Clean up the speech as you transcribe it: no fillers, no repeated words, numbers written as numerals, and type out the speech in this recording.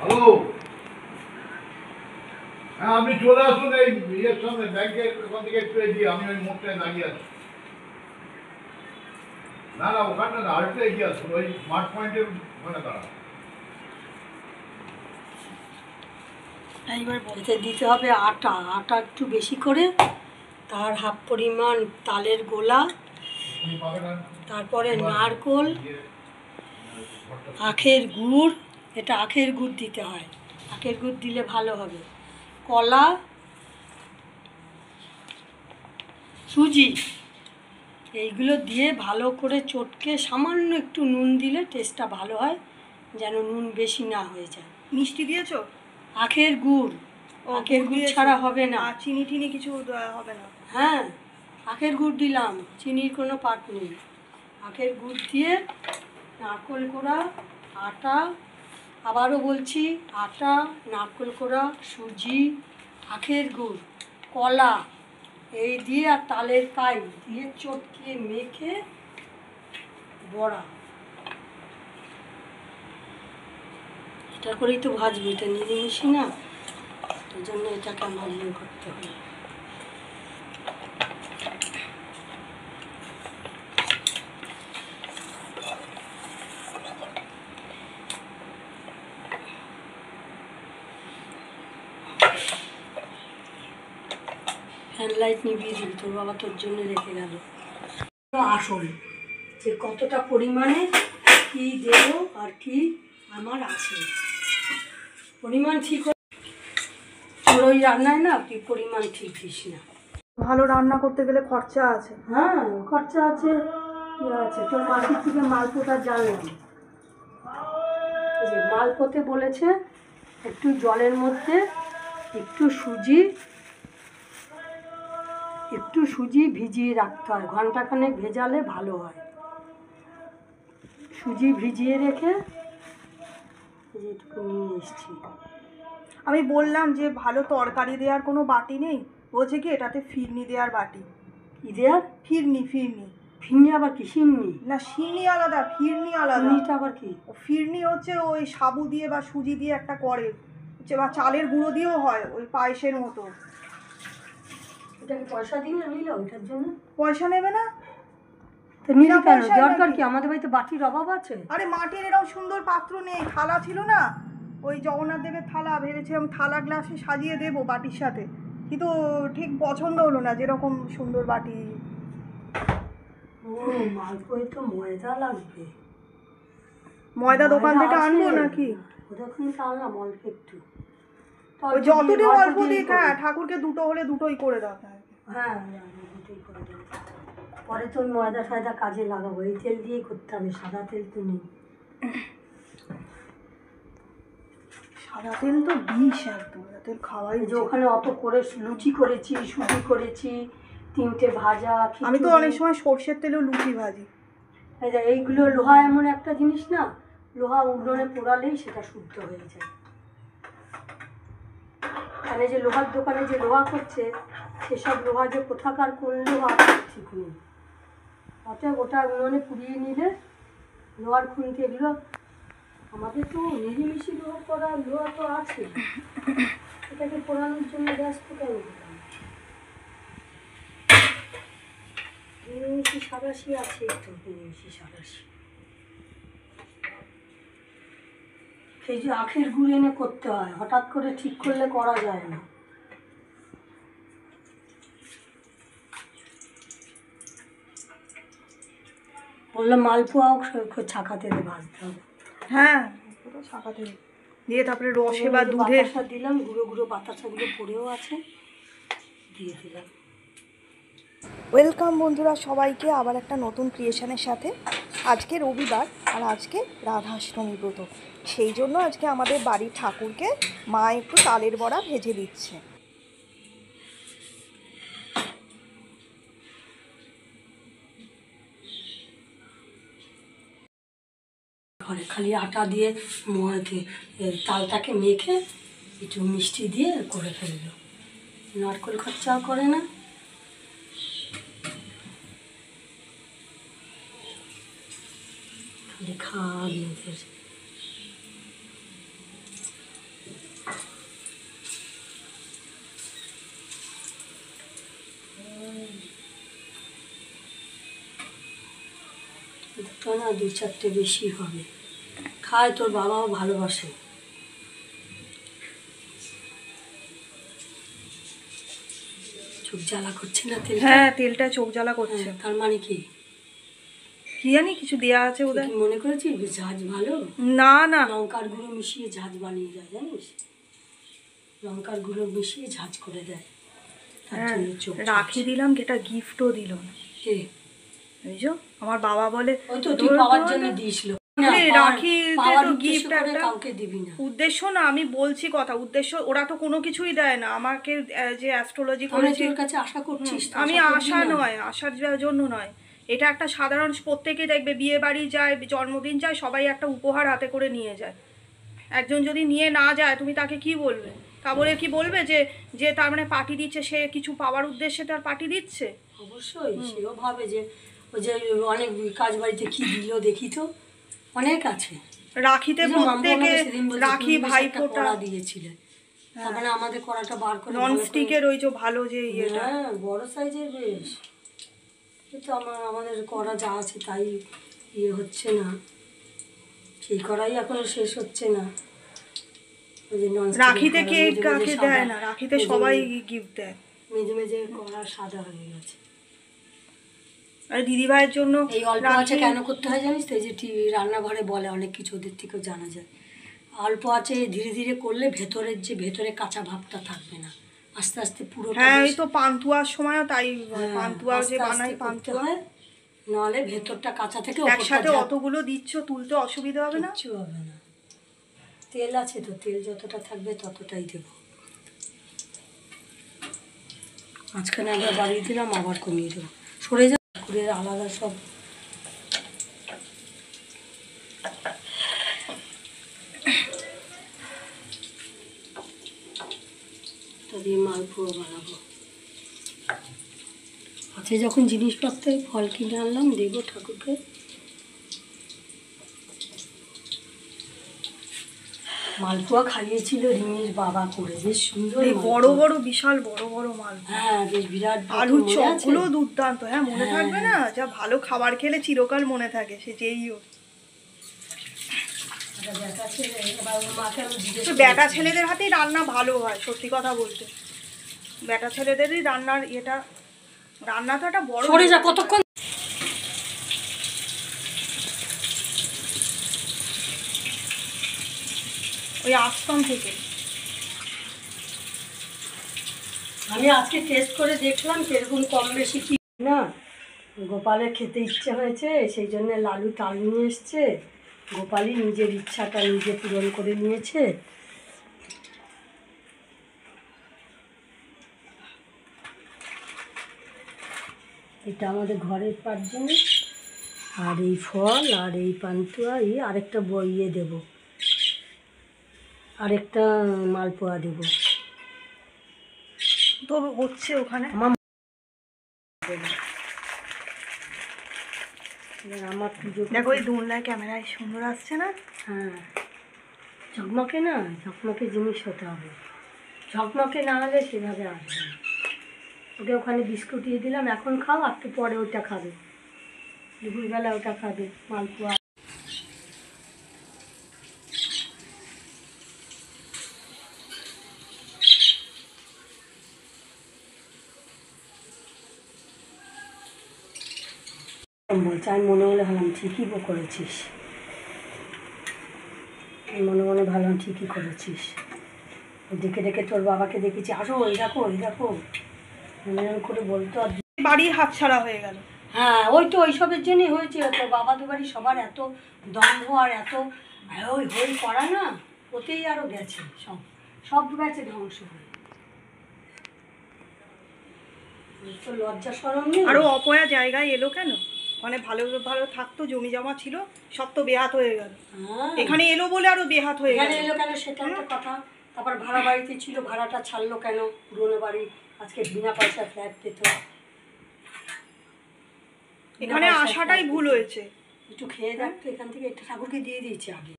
Hello, হ্যাঁ আপনি চলে আসুন এই ইয়ের সামনে ব্যাংকের ওখান থেকে একটু এগিয়ে, আমি ওই মোড়টায় দাঁড়িয়ে আছি। না না ওখানটা না, আরেকটু এগিয়ে আসুন, ওই স্মার্ট পয়েন্টের ওখানে দাঁড়ান। এইবার বলতে দিতে হবে আটা, আটা একটু বেশি করে, তার হাফ পরিমাণ তালের গোলা, তারপরে নারকোল, আখের গুড়, এটা আখের গুড় দিতে হয়, আখের গুড় দিলে ভালো হবে, কলা, সুজি, এইগুলো দিয়ে ভালো করে চটকে সামান্য একটু নুন দিলে টেস্টটা ভালো হয়, যেন নুন বেশি না হয়ে যায়। মিষ্টি দিয়েছো? আখের গুড়, আখের গুড় ছাড়া হবে না। আর চিনি টিনি কিছু হবে না? হ্যাঁ, আখের গুড় দিলাম, চিনির কোনো পাট নেই। আখের গুড় দিয়ে নারকেল কোড়া, আটা, আবারও বলছি আটা, নারকেল কোড়া, সুজি, আখের গুড়, কলা, এই দিয়ে আর তালের কাই দিয়ে চটকে মেখে বড়া, এটা করেই তো ভাজবো, এটা নিরামিষই না, ওই জন্য এটাকে আমার ইয়ে করতে হবে। ফ্যান লাইট নিভিয়ে দিবি, তোর বাবা তোর জন্য রেখে গেল। আসল যে কতটা পরিমাণে কি দেব আর কি আমার আছে, পরিমাণ ঠিক তোর ওই রান্নায় না তুই পরিমাণ ঠিক দিস না। ভালো রান্না করতে গেলে খরচা আছে। হ্যাঁ খরচা আছে, কি আছে, তোর মার্কেট থেকে মালপোটা জানলাম, যে মালপোতে বলেছে একটু জলের মধ্যে একটু সুজি ভিজিয়ে রাখতে হয়, ঘন্টাখানেক ভেজালে ভালো হয়। সুজি ভিজিয়ে রেখে যেটুকু নিয়ে এসছি। আমি বললাম যে ভালো তরকারি দেওয়ার কোনো বাটি নেই, বলছে কি এটাতে ফিরনি দেওয়ার বাটি। কি দেওয়ার? ফিরনি। ফিরনি আবার কি? সিমনি না, সিমনি আলাদা, ফিরনি আলাদা। ফিরনিটা আবার কি? ফিরনি হচ্ছে ওই সাবু দিয়ে বা সুজি দিয়ে একটা করে, হচ্ছে বা চালের গুঁড়ো দিয়েও হয়, ওই পায়েসের মতো। এটাকে পয়সা দিলে নিল ওইটার জন্য? পয়সা নেবে না তো নিলে কেন? দরকার কি? আমাদের বাড়িতে বাটির অভাব আছে? আরে মাটির এরকম সুন্দর পাত্র নেই, থালা ছিল না, ওই জগন্নাথ দেবের থালা, ভেবেছিলাম থালা গ্লাসে সাজিয়ে দেবো বাটির সাথে, কিন্তু ঠিক পছন্দ হলো না যেরকম সুন্দর বাটি। ও মালপোয় তো ময়দা লাগবে। ময়দা দোকান থেকে আনবো নাকি? ওদের থেকে আনলাম অল্প একটু, ওই যতটা অল্প দিক, হ্যাঁ ঠাকুরকে দুটো হলে দুটোই করে দাও। হ্যাঁ দুটোই করে দেবো, পরে তো ওই ময়দা ফয়দা কাজে লাগাবো, এই তেল দিয়েই করতে হবে, সাদা তেল তো নেই। সাদা তেল তো বিষ একদম, তেল খাওয়াই। যে ওখানে অত করে লুচি করেছি, সুজি করেছি, 3টে ভাজা, আমি তো অনেক সময় সর্ষের তেলেও লুচি ভাজি। এইগুলো লোহা এমন একটা জিনিস না, লোহা উনুনে পোড়ালেই সেটা শুদ্ধ হয়ে যায়। এখানে যে লোহার দোকানে যে লোহা করছে, সেসব লোহা যে কোথাকার কোন লোহা ঠিক নেই, অতএব ওটা উনুনে পুড়িয়ে নিলে লোহার খুন্তি, এগুলো আমাদের তো নিরিমিষি লোহা করা লোহা তো আছে, এটাকে পোড়ানোর জন্য ব্যস্ত কেন দিতাম? নিরিমিষি সাবাসি আছে, একটু নিরিমিষি সাবাসি। সেই যে আখের গুড় এনে করতে হয়, হঠাৎ করে ঠিক করলে করা যায় না। বললাম মালপোয়াও ছাকা তেলে ভাজতে হবে। হ্যাঁ ছাকা তেল দিয়ে তারপরে রসে বা দুধে দিলাম, গুঁড়ো গুঁড়ো বাতাসাগুলো পড়েও আছে, দিয়ে দিলাম। ওয়েলকাম বন্ধুরা সবাইকে আবার একটা নতুন ক্রিয়েশনের সাথে। আজকে রবিবার আর আজকে রাধাষ্টমী ব্রত, সেই জন্য আজকে আমাদের বাড়ির ঠাকুরকে মা একটু তালের বড়া ভেজে দিচ্ছে। ঘরে খালি আটা দিয়ে তালটাকে মেখে একটু মিষ্টি দিয়ে করে ফেললো, নারকেল খরচাও করে না। খালি না 2-4টে বেশি হবে। খায়, তোর বাবাও ভালোবাসে। চোখ জ্বালা করছে না তেল? হ্যাঁ, তেলটা চোখ জ্বালা করছে। তার মানে কি? কি জানি কিছু দেয়া আছে ওদের। তুই মনে করেছিস ঝাঁজ ভালো? না না, লঙ্কার গুঁড়ো মিশিয়ে ঝাঁজ বানিয়ে দেয়, জানিস? লঙ্কার গুঁড়ো মিশিয়ে ঝাঁজ করে দেয়। তার হ্যাঁ, জন্য চোখ রাখি দিলাম, যেটা গিফটও দিল না। কে? বুঝছো, আমার বাবা বলে ওই তো তুই পাওয়ার জন্য দিয়েছিল। রাখি তো গিফট একটা কাউকে দিবি না। উদ্দেশ্য না, আমি বলছি কথা, উদ্দেশ্য ওরা তো কোনো কিছুই দেয় না আমাকে। যে অ্যাস্ট্রোলজি তাহলে করেছি, তুই ওর কাছে আশা করছিস? আমি আশা নয়, আশার জন্য নয়, এটা একটা সাধারণ, প্রত্যেকেই দেখবে বিয়ে বাড়ি যায়, জন্মদিন যায়, সবাই একটা উপহার হাতে করে নিয়ে যায়। একজন যদি নিয়ে না যায়, তুমি তাকে কি বলবে? তা বলে কি বলবে যে যে তার মানে পার্টি দিচ্ছে, সে কিছু পাওয়ার উদ্দেশ্যে তার পার্টি দিচ্ছে? অবশ্যই সেও ভাবে যে ওই যে অনেক কাজ বাড়িতে কি দিল দেখি তো, অনেক আছে। রাখিতে প্রত্যেকে রাখি, ভাইফোঁটা দিয়েছিলে, তার মানে আমাদের কড়াটা বার করে ননস্টিকের ওই যে ভালো যে ইয়েটা, হ্যাঁ বড় সাইজের বেশ। কিন্তু আমাদের কড়া যা আছে তাই ইয়ে হচ্ছে না, সেই কড়াই এখনো শেষ হচ্ছে না। রাখিতে কে কাকে দেয় না, রাখিতে সবাই গিফট দেয়। মেঝে মেঝে কড়া সাদা হয়ে গেছে। আর দিদিভাইয়ের জন্য এই অল্প আছে কেন করতে হয় জানিস তো? এই যে রান্নাঘরে বলে অনেক কিছু, ওদের থেকেও জানা যায়। অল্প আছে ধীরে ধীরে করলে ভেতরে কাঁচা ভাবটা থাকবে না, আস্তে আস্তে পুরো। হ্যাঁ, এই তো পান্তুয়ার সময়ও তাই, পান্তুয়া যে বানাই পান্তুয়া হয়, নাহলে ভেতরটা কাঁচা থেকে একসাথে অতগুলো দিচ্ছ, তুলতে অসুবিধা হবে না? কিচ্ছু হবে না। তেল আছে তো, তেল যতটা থাকবে ততটাই দেবো। মাঝখানে একবার বাড়িয়ে দিলাম, আবার কমিয়ে দেবো। সরে যা, করে আলাদা সব। দিয়ে মালপোয়া বানাবো। আছে যখন জিনিসপত্র, ফল কিনে আনলাম, দেবো ঠাকুরকে। মালপোয়া খাইয়েছিল রিমির বাবা করে, বেশ সুন্দর বড় বড়, বিশাল বড় বড় মাল। হ্যাঁ বেশ বিরাট। আলুর চপগুলো দুর্দান্ত। হ্যাঁ, মনে থাকবে না? যা ভালো খাবার খেলে চিরকাল মনে থাকে, সে যেই হোক। বেটা ছেলেদের হাতেই রান্না ভালো হয়, সত্যি কথা বলতে। বেটা ছেলেদেরই রান্নার রান্না তো একটা বড়। সরে যা কতক্ষণ। ওই আশ্রম থেকে আমি আজকে টেস্ট করে দেখলাম কিরকম কম বেশি কি না। গোপালের খেতে ইচ্ছে হয়েছে, সেই জন্য লালু তাল নিয়ে এসছে। গোপালই নিজের ইচ্ছাটা নিজে পূরণ করে নিয়েছে। এটা আমাদের ঘরের পাঁচজন, আর এই ফল আর এই পান্তুয়া, এই আরেকটা বইয়ে দেব, আরেকটা মালপোয়া দেব। তো হচ্ছে ওখানে আমার পুজো। দেখো এই দোলনায় ক্যামেরায় সুন্দর আসছে না? হ্যাঁ, ঝকমকে না, ঝকমকে জিনিস হতে হবে। ঝকমকে না হলে সেভাবে আসবে না। ওকে ওখানে বিস্কুট দিয়ে দিলাম, এখন খাও, একটু পরে ওটা খাবে, দুপুরবেলা ওটা খাবে মালপোয়া। বলছে আমি মনে মনে ভাবলাম ঠিকই করেছিস, মনে মনে ভাবলাম ঠিকই করেছিস। ডেকে ডেকে তোর বাবাকে দেখেছি, আসো ওই দেখো ওই দেখো মনে করে বলতো, আর বাড়ি হাতছাড়া হয়ে গেল। হ্যাঁ ওই তো ওইসবের জন্যই হয়েছে। তোর বাবাদের বাড়ি সবার এত দ্বন্দ্ব আর এত ওই হই করা না, ওতেই আরও গেছে, সব গেছে ধ্বংস হয়ে। তো লজ্জা শরম নেই। আরো অপয়া জায়গায় এলো কেন? মানে ভালো ভালো থাকতো, জমি জমা ছিল, সব তো বেহাত হয়ে গেল। এখানে এলো বলে আরো বেহাত হয়ে গেল। এলো কেন সেটা একটা কথা। তারপর ভাড়া বাড়িতে ছিল, ভাড়াটা ছাড়লো কেন? পুরোনো বাড়ি আজকে বিনা পয়সা ফ্ল্যাট পেত। এখানে আসাটাই ভুল হয়েছে। একটু খেয়ে দেখ তো, এখান থেকে একটা ঠাকুরকে দিয়ে দিয়েছি আগে।